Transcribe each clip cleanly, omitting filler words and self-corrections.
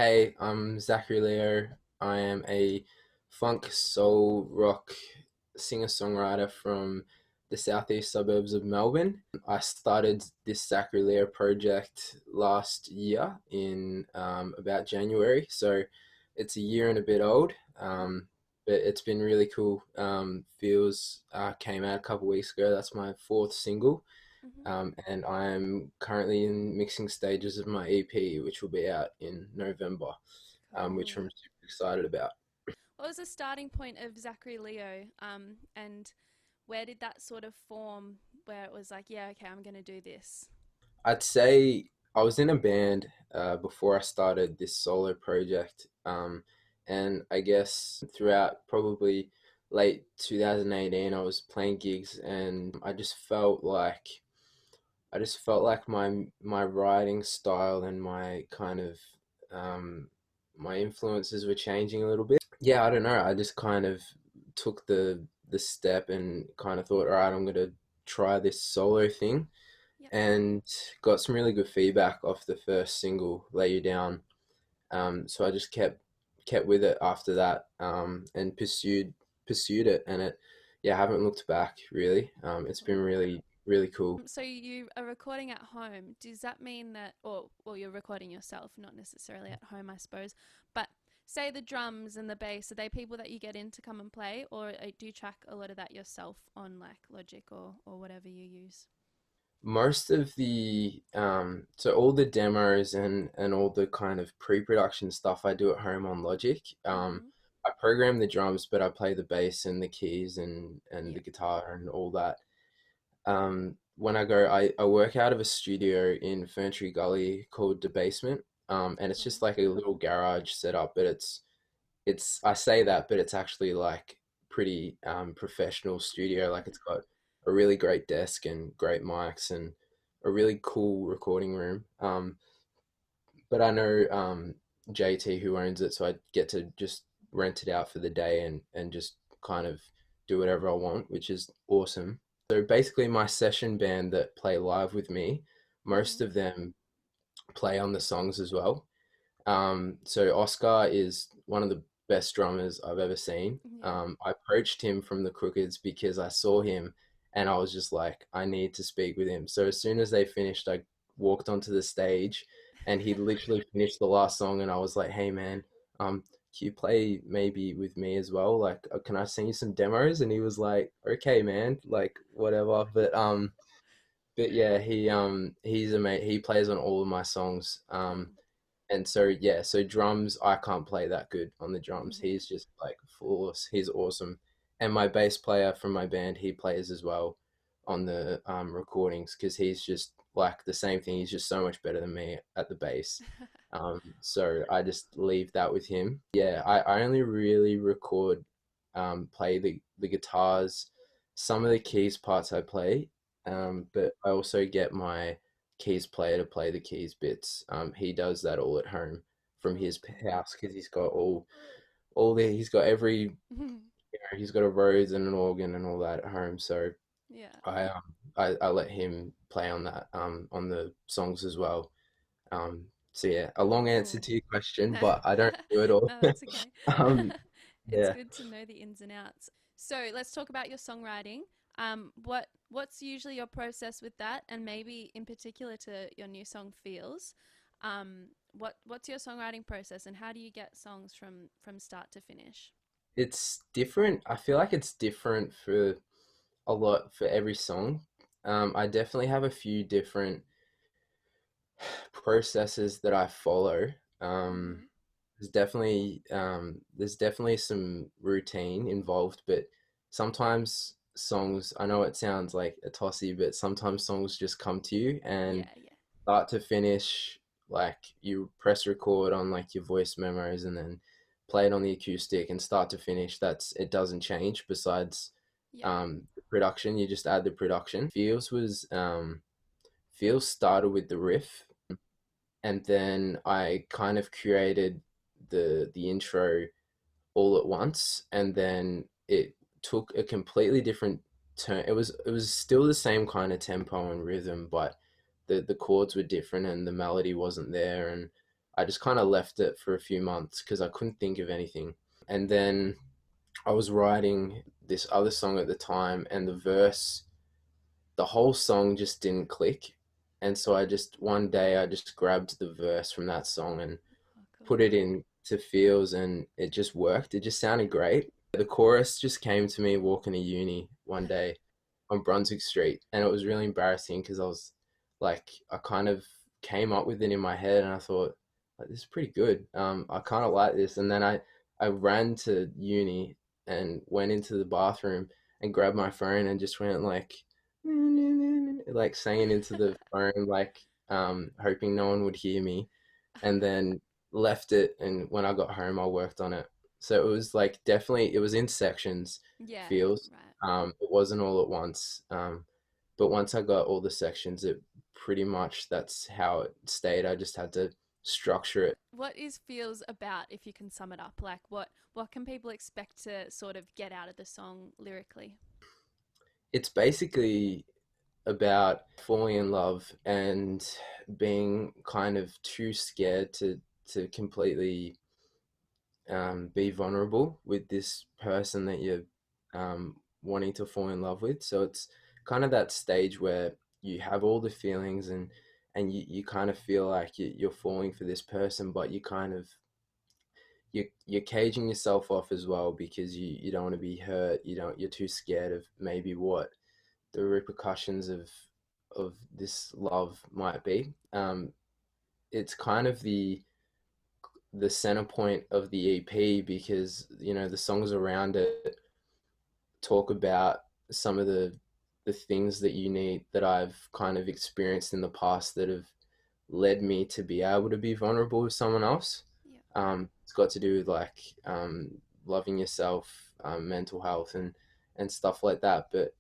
Hey, I'm Zachary Leo. I am a funk soul rock singer-songwriter from the southeast suburbs of Melbourne. I started this Zachary Leo project last year in about January, so it's a year and a bit old, but it's been really cool. Feels came out a couple weeks ago. That's my fourth single. Hmm. And I'm currently in mixing stages of my EP, which will be out in November, which Cool. I'm super excited about. What was the starting point of Zachary Leo? And where did that sort of form where it was like, yeah, okay, I'm going to do this? I'd say I was in a band before I started this solo project, and I guess throughout probably late 2018, I was playing gigs, and I just felt like my writing style and my kind of um, my influences were changing a little bit. Yeah, I don't know. I just kind of took the step and kind of thought, all right, I'm gonna try this solo thing, Yep. and got some really good feedback off the first single, "Lay You Down." So I just kept with it after that, and pursued it, and yeah, I haven't looked back really. It's been Cool. really cool. So you are recording at home. Does that mean that, or well, you're recording yourself, not necessarily at home, I suppose. But say the drums and the bass, are they people that you get in to come and play, or do you track a lot of that yourself on like Logic or whatever you use? Most of the so all the demos and all the kind of pre-production stuff I do at home on Logic. Mm-hmm. I program the drums, but I play the bass and the keys and the Yep. guitar and all that. When I work out of a studio in Ferntree Gully called The Basement. And it's Cool. just like a little garage setup, but it's I say that, but it's actually like pretty professional studio. Like it's got a really great desk and great mics and a really cool recording room. But I know JT who owns it, so I get to just rent it out for the day and just kind of do whatever I want, which is awesome. So basically, my session band that play live with me, most Mm-hmm. of them play on the songs as well. So Oscar is one of the best drummers I've ever seen. Yeah. I approached him from the Crookeds because I saw him and I was just like, I need to speak with him. So as soon as they finished, I walked onto the stage and he literally finished the last song and I was like, hey man, can you play maybe with me as well? Like, can I send you some demos? And he was like, okay, man, like whatever. But yeah, he's a mate. He plays on all of my songs. Cool. And so yeah, so drums, I can't play that good on the drums. Mm-hmm. He's just like flawless. He's awesome. And my bass player from my band, he plays as well on the recordings because he's just like the same thing. He's just so much better than me at the bass. So I just leave that with him. Yeah, I only really record, play the guitars, some of the keys parts I play, Yep. but I also get my keys player to play the keys bits. He does that all at home from Cool. his house because he's got he's got every he's got a Rhodes and an organ and all that at home. So Yeah. I let him play on that on the songs as well. So yeah, a long answer Cool. to your question, No, but I don't do it all. no, that's okay. um, It's yeah. good to know the ins and outs. So let's talk about your songwriting. What's usually your process with that, and maybe in particular to your new song "Feels." What's your songwriting process, and how do you get songs from start to finish? It's different. I feel like it's different for a lot for every song. I definitely have a few different processes that I follow. Um, Mm-hmm. there's definitely some routine involved, but sometimes songs, I know it sounds like a tossy, but sometimes songs just come to you and Yeah, yeah, start to finish, like you press record on like your voice memos and then play it on the acoustic and start to finish, it doesn't change besides yeah. the production, you just add the production. Feels started with the riff and then I kind of created the intro all at once, and then it took a completely different turn. It was still the same kind of tempo and rhythm, but the chords were different and the melody wasn't there, and I just kind of left it for a few months because I couldn't think of anything. And then I was writing this other song at the time, and the whole song just didn't click. And so I just, one day, I just grabbed the verse from that song and Oh, cool. put it into Feels, and it just worked. It just sounded great. The chorus just came to me walking to uni one day on Brunswick Street, and it was really embarrassing because I was like, I kind of came up with it in my head, and I thought, like, this is pretty good. I kind of like this, and then I ran to uni and went into the bathroom and grabbed my phone and just went like singing into the phone, like hoping no one would hear me, and then left it. And when I got home, I worked on it. So it was like definitely it was in sections, Yeah, Feels. right. It wasn't all at once. But once I got all the sections, it pretty much that's how it stayed. I just had to structure it. What is Feels about, if you can sum it up? Like, what can people expect to sort of get out of the song lyrically? It's basically about falling in love and being kind of too scared to completely be vulnerable with this person that you're wanting to fall in love with. So it's kind of that stage where you have all the feelings, and you kind of feel like you're falling for this person, but you kind of you're caging yourself off as well because you don't want to be hurt. You're too scared of maybe what the repercussions of this love might be. It's kind of the center point of the EP because the songs around it talk about some of the things that you need that I've kind of experienced in the past that have led me to be able to be vulnerable with someone else. Yeah. It's got to do with like loving yourself, mental health, and stuff like that. But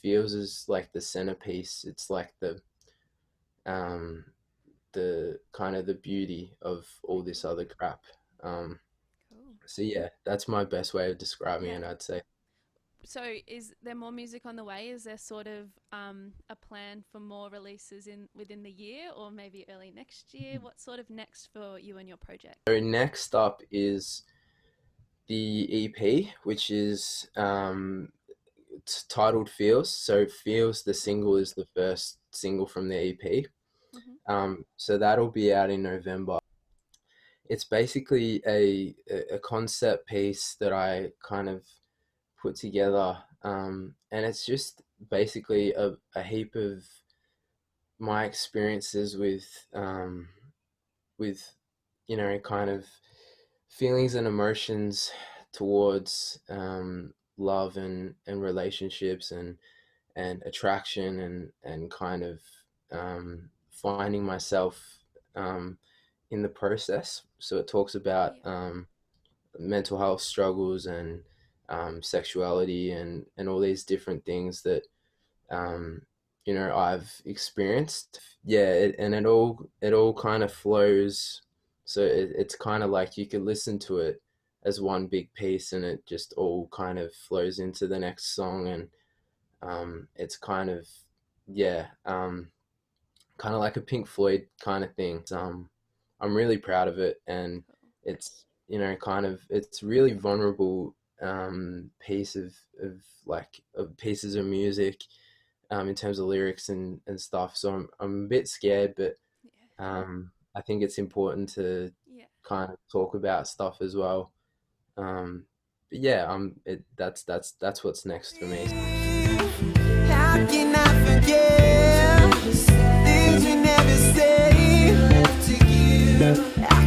Feels is like the centerpiece. It's like um, the kind of the beauty of all this other crap. Um, Cool. so yeah, that's my best way of describing Yeah. it, I'd say. So, is there more music on the way? Is there sort of a plan for more releases in within the year, or maybe early next year? What's sort of next for you and your project? So next up is the EP, which is titled Feels. So Feels, the single, is the first single from the EP. Hmm. So that'll be out in November. It's basically a concept piece that I kind of put together, and it's just basically a heap of my experiences with kind of feelings and emotions towards love and relationships and attraction and kind of finding myself um, in the process. So it talks about Yeah. mental health struggles and sexuality and all these different things that um, I've experienced. Yeah, and it all kind of flows. So it's kind of like you could listen to it as one big piece, and it just all kind of flows into the next song, and it's kind of yeah, kind of like a Pink Floyd kind of thing. I'm really proud of it, and Cool. it's kind of it's really vulnerable piece of like of pieces of music in terms of lyrics and stuff. So I'm a bit scared, but Yeah. I think it's important to Yeah. kind of talk about stuff as well. But yeah, that's what's next for me. How can I forget things we never say to you?